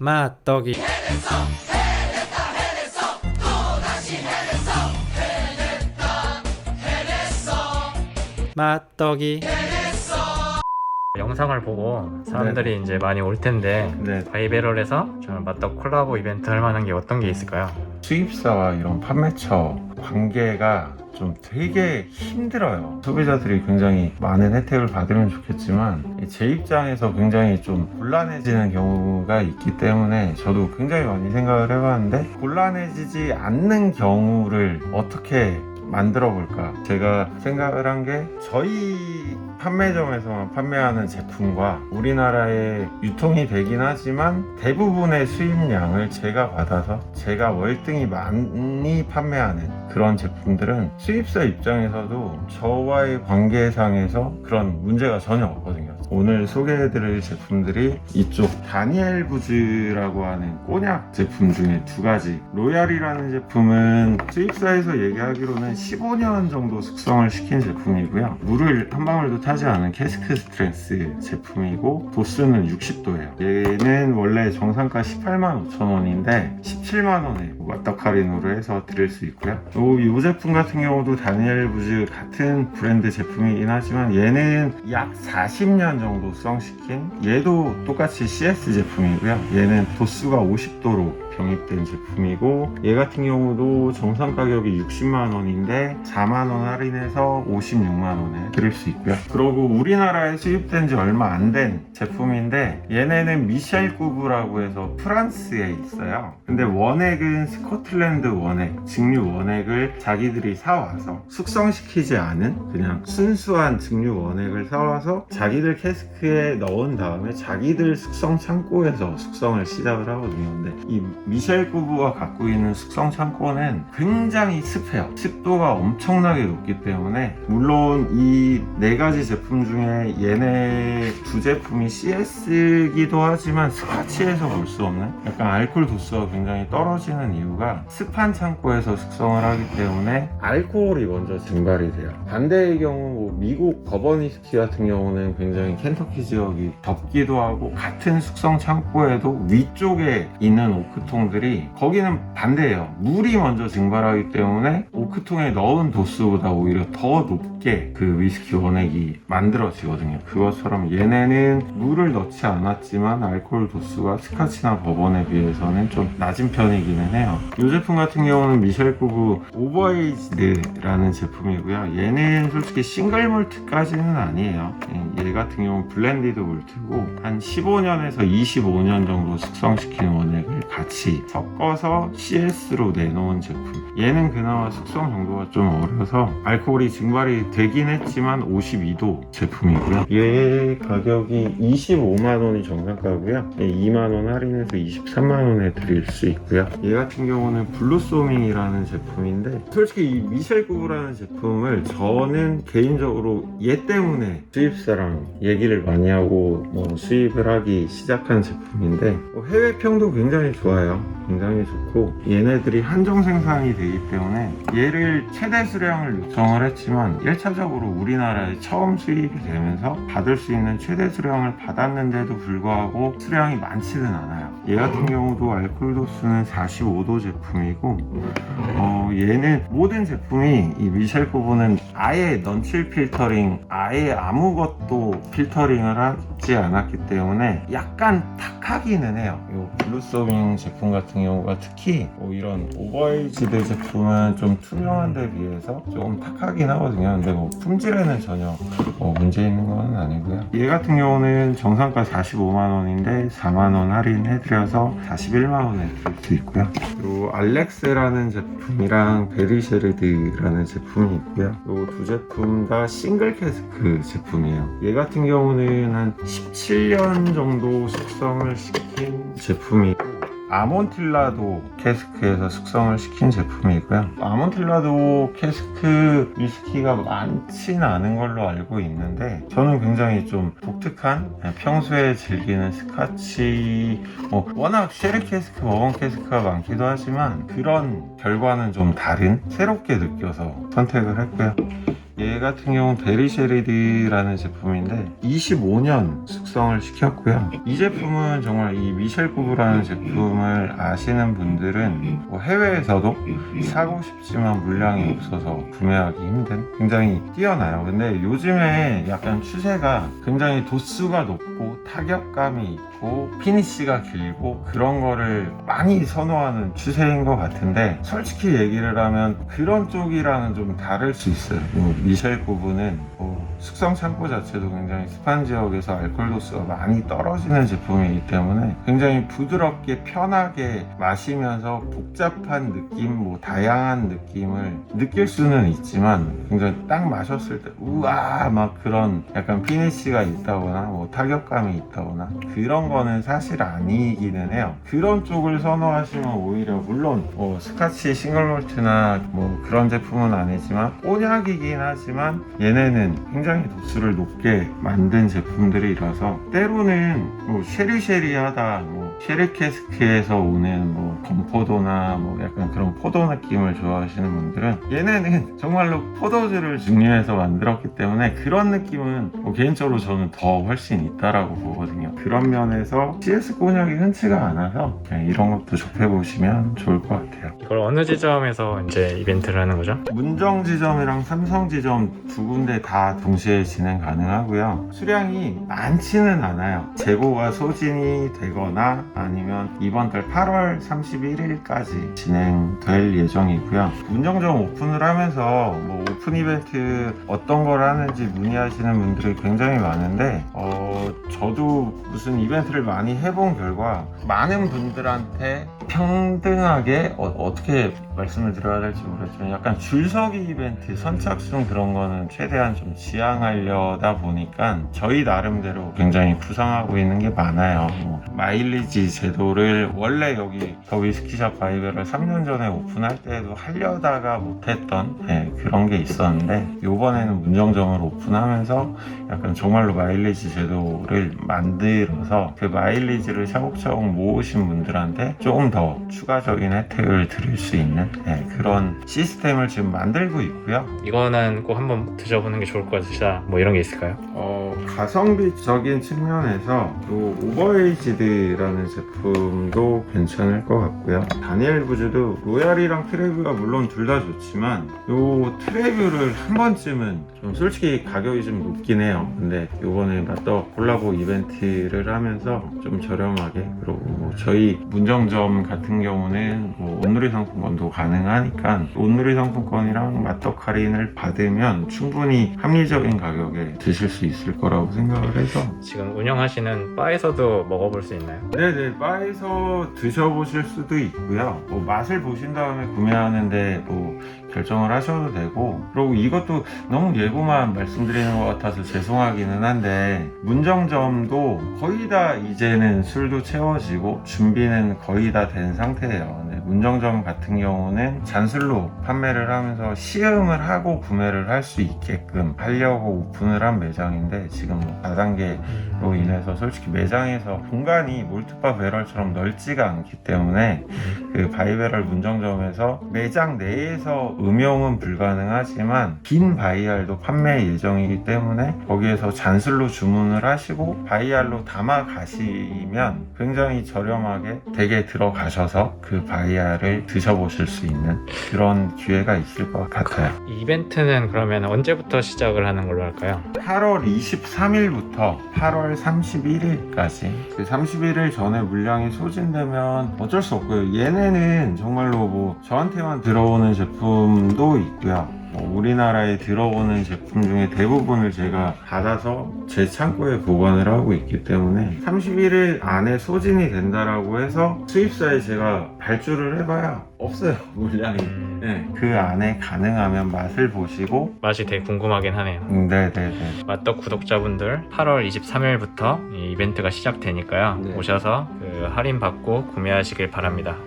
맛떡이 맛떡이 영상을 보고 사람들이 이제 많이 올 텐데 네. 바이베럴에서 저는 맛떡 콜라보 이벤트 할 만한 게 어떤 게 있을까요? 수입사와 이런 판매처 관계가 좀 되게 힘들어요. 소비자들이 굉장히 많은 혜택을 받으면 좋겠지만 제 입장에서 굉장히 좀 곤란해지는 경우가 있기 때문에 저도 굉장히 많이 생각을 해봤는데 곤란해지지 않는 경우를 어떻게 만들어 볼까. 제가 생각을 한 게 저희 판매점에서만 판매하는 제품과 우리나라에 유통이 되긴 하지만 대부분의 수입량을 제가 받아서 제가 월등히 많이 판매하는 그런 제품들은 수입사 입장에서도 저와의 관계상에서 그런 문제가 전혀 없거든요. 오늘 소개해드릴 제품들이 이쪽 다니엘 부즈라고 하는 꼬냑 제품 중에 두 가지. 로얄이라는 제품은 수입사에서 얘기하기로는 15년 정도 숙성을 시킨 제품이고요. 물을 한 방울도 타지 않은 캐스크 스트렝스 제품이고 도수는 60도예요. 얘는 원래 정상가 18만 5천 원인데 17만 원에 맛떡 할인으로 해서 드릴 수 있고요. 이 제품 같은 경우도 다니엘 부즈 같은 브랜드 제품이긴 하지만 얘는 약 40년 정도 숙성시킨, 얘도 똑같이 CS 제품이고요. 얘는 도수가 50도로 병입된 제품이고 얘 같은 경우도 정상 가격이 60만 원인데 4만 원 할인해서 56만 원에 드릴 수 있고요. 그리고 우리나라에 수입된 지 얼마 안 된 제품인데 얘네는 미셸 꾸브라고 해서 프랑스에 있어요. 근데 원액은 스코틀랜드 원액, 증류 원액을 자기들이 사와서 숙성시키지 않은 그냥 순수한 증류 원액을 사와서 자기들 캐스크에 넣은 다음에 자기들 숙성 창고에서 숙성을 시작을 하거든요. 근데 이 미셸 꾸브가 갖고 있는 숙성 창고는 굉장히 습해요. 습도가 엄청나게 높기 때문에 물론 이 네 가지 제품 중에 얘네 두 제품이 CS이기도 하지만 스카치에서 볼 수 없는 약간 알코올 도수가 굉장히 떨어지는 이유가 습한 창고에서 숙성을 하기 때문에 알코올이 먼저 증발이 돼요. 반대의 경우 뭐 미국 버번 위스키 같은 경우는 굉장히 켄터키 지역이 덥기도 하고 같은 숙성 창고에도 위쪽에 있는 오크통들이 거기는 반대예요. 물이 먼저 증발하기 때문에 오크통에 넣은 도수보다 오히려 더 높게 그 위스키 원액이 만들어지거든요. 그것처럼 얘네는 물을 넣지 않았지만 알코올 도수가 스카치나 버번에 비해서는 좀 낮은 편이기는 해요. 이 제품 같은 경우는 미셸 꾸브 오버에이지드라는 제품이고요. 얘는 솔직히 싱글 몰트까지는 아니에요. 얘 같은 경우는 블렌디드 몰트고 한 15년에서 25년 정도 숙성시킨 원액을 같이 섞어서 CS로 내놓은 제품. 얘는 그나마 숙성 정도가 좀 어려서 알코올이 증발이 되긴 했지만 52도 제품이고요. 얘 가격이 25만 원이 정상가고요. 2만 원 할인해서 23만 원에 드릴 수 있고요. 얘 같은 경우는 블루소밍이라는 제품인데 솔직히 이 미셸 꾸브라는 제품을 저는 개인적으로 얘 때문에 수입사랑 얘기를 많이 하고 수입을 하기 시작한 제품인데 해외 평도 굉장히 좋아요. 굉장히 좋고 얘네들이 한정 생산이 되기 때문에 얘를 최대 수량을 요청을 했지만 1차적으로 우리나라에 처음 수입이 되면서 받을 수 있는 최대 수량을 받았는데도 불구하고 수량이 많지는 않아요. 얘 같은 경우도 알코올 도수는 45도 제품이고 얘는 모든 제품이 이 미셸 꾸브는 아예 넌칠 필터링, 아예 아무것도 필터링을 하지 않았기 때문에 약간 탁하기는 해요. 이 블루소밍 제품 같은 경우가 특히 이런 오버에이지드 제품은 좀 투명한 데 비해서 조금 탁하긴 하거든요. 근데 품질에는 전혀 문제 있는 건 아니고요. 얘 같은 경우는 정상가 45만 원인데 4만 원 할인해드려서 41만 원에 드릴 수 있고요. 그리고 알렉스라는 제품이랑 베리쉐르드라는 제품이 있고요. 이 두 제품 다 싱글 캐스크 제품이에요. 얘 같은 경우는 한 17년 정도 숙성을 시킨 제품이고 아몬틸라도 캐스크에서 숙성을 시킨 제품이고요. 아몬틸라도 캐스크 위스키가 많지는 않은 걸로 알고 있는데 저는 굉장히 좀 독특한 평소에 즐기는 스카치 워낙 쉐리 캐스크, 버번 캐스크가 많기도 하지만 그런 결과는 좀 다른 새롭게 느껴서 선택을 했고요. 얘 같은 경우는 베리쉐리드라는 제품인데 25년 숙성을 시켰고요. 이 제품은 정말 이 미셸 꾸브라는 제품을 아시는 분들은 뭐 해외에서도 사고 싶지만 물량이 없어서 구매하기 힘든 굉장히 뛰어나요. 근데 요즘에 약간 추세가 굉장히 도수가 높고 타격감이 있고 피니쉬가 길고 그런 거를 많이 선호하는 추세인 것 같은데, 솔직히 얘기를 하면 그런 쪽이랑은 좀 다를 수 있어요. 미셸 꾸브는 숙성 창고 자체도 굉장히 습한 지역에서 알코올 도수가 많이 떨어지는 제품이기 때문에 굉장히 부드럽게 편하게 마시면서 복잡한 느낌, 다양한 느낌을 느낄 수는 있지만 굉장히 딱 마셨을 때 우와 막 그런 약간 피니쉬가 있다거나 타격감이 있다거나 그런 거는 사실 아니기는 해요. 그런 쪽을 선호하시면 오히려 물론 스카치 싱글몰트나 그런 제품은 아니지만 꼬냑이긴 하지만 얘네는 굉장히 도수를 높게 만든 제품들이라서 때로는 쉐리쉐리하다 쉐리 캐스크에서 오는 건포도나 약간 그런 포도 느낌을 좋아하시는 분들은 얘네는 정말로 포도주를 증류해서 만들었기 때문에 그런 느낌은 개인적으로 저는 더 훨씬 있다라고 보거든요. 그런 면에서 CS 꼬냑이 흔치가 않아서 그냥 이런 것도 접해보시면 좋을 것 같아요. 이걸 어느 지점에서 이제 이벤트를 하는 거죠? 문정 지점이랑 삼성 지점 두 군데 다 동시에 진행 가능하고요. 수량이 많지는 않아요. 재고가 소진이 되거나 아니면 이번 달 8월 31일까지 진행될 예정이고요. 문정점 오픈을 하면서 오픈 이벤트 어떤 걸 하는지 문의하시는 분들이 굉장히 많은데 저도 무슨 이벤트를 많이 해본 결과 많은 분들한테 평등하게 어떻게 말씀을 드려야 될지 모르겠지만 약간 줄서기 이벤트, 선착순 그런 거는 최대한 좀 지양하려다 보니까 저희 나름대로 굉장히 구상하고 있는 게 많아요. 마일리지 제도를 원래 여기 더 위스키샵 바이벨을 3년 전에 오픈할 때에도 하려다가 못했던 그런 게 있었는데, 이번에는 문정점을 오픈하면서 약간 정말로 마일리지 제도를 만들어서 그 마일리지를 차곡차곡 모으신 분들한테 조금 더 추가적인 혜택을 드릴 수 있는 그런 시스템을 지금 만들고 있고요. 이거는 꼭 한번 드셔보는 게 좋을 것 같으시다 이런 게 있을까요? 가성비적인 측면에서 오버에이지드라는 제품도 괜찮을 것 같고요. 다니엘 부즈도 로얄이랑 트레뷰가 물론 둘 다 좋지만 요 트레뷰를 한 번쯤은 좀 솔직히 가격이 좀 높긴 해요. 근데 요번에 맞더 콜라보 이벤트를 하면서 좀 저렴하게, 그리고 저희 문정점 같은 경우는 온누리 상품권도 가능하니까 온누리 상품권이랑 맞떡 할인을 받으면 충분히 합리적인 가격에 드실 수 있을 거라고 생각을 해서. 지금 운영하시는 바에서도 먹어볼 수 있나요? 네네, 바에서 드셔보실 수도 있고요. 맛을 보신 다음에 구매하는데 결정을 하셔도 되고, 그리고 이것도 너무 예고만 말씀드리는 것 같아서 죄송하기는 한데 문정점도 거의 다 이제는 술도 채워지고 준비는 거의 다 된 상태예요. 문정점 같은 경우는 잔술로 판매를 하면서 시음을 하고 구매를 할 수 있게끔 하려고 오픈을 한 매장인데, 지금 4단계로 인해서 솔직히 매장에서 공간이 몰트바 배럴처럼 넓지가 않기 때문에 그 바이배럴 문정점에서 매장 내에서 음용은 불가능하지만 빈 바이알도 판매 예정이기 때문에 거기에서 잔술로 주문을 하시고 바이알로 담아 가시면 굉장히 저렴하게 댁에 들어가셔서 그 바이알을 드셔보실 수 있는 그런 기회가 있을 것 같아요. 이 이벤트는 그러면 언제부터 시작을 하는 걸로 할까요? 8월 23일부터 8월 31일까지 그 31일 전에 물량이 소진되면 어쩔 수 없고요. 얘네는 정말로 저한테만 들어오는 제품도 있고요. 우리나라에 들어오는 제품 중에 대부분을 제가 받아서 제 창고에 보관을 하고 있기 때문에 31일 안에 소진이 된다라고 해서 수입사에 제가 발주를 해봐야 없어요, 물량이. 그 안에 가능하면 맛을 보시고. 맛이 되게 궁금하긴 하네요. 네네네. 맛떡 구독자분들 8월 23일부터 이 이벤트가 시작되니까요. 네. 오셔서 그 할인 받고 구매하시길 바랍니다.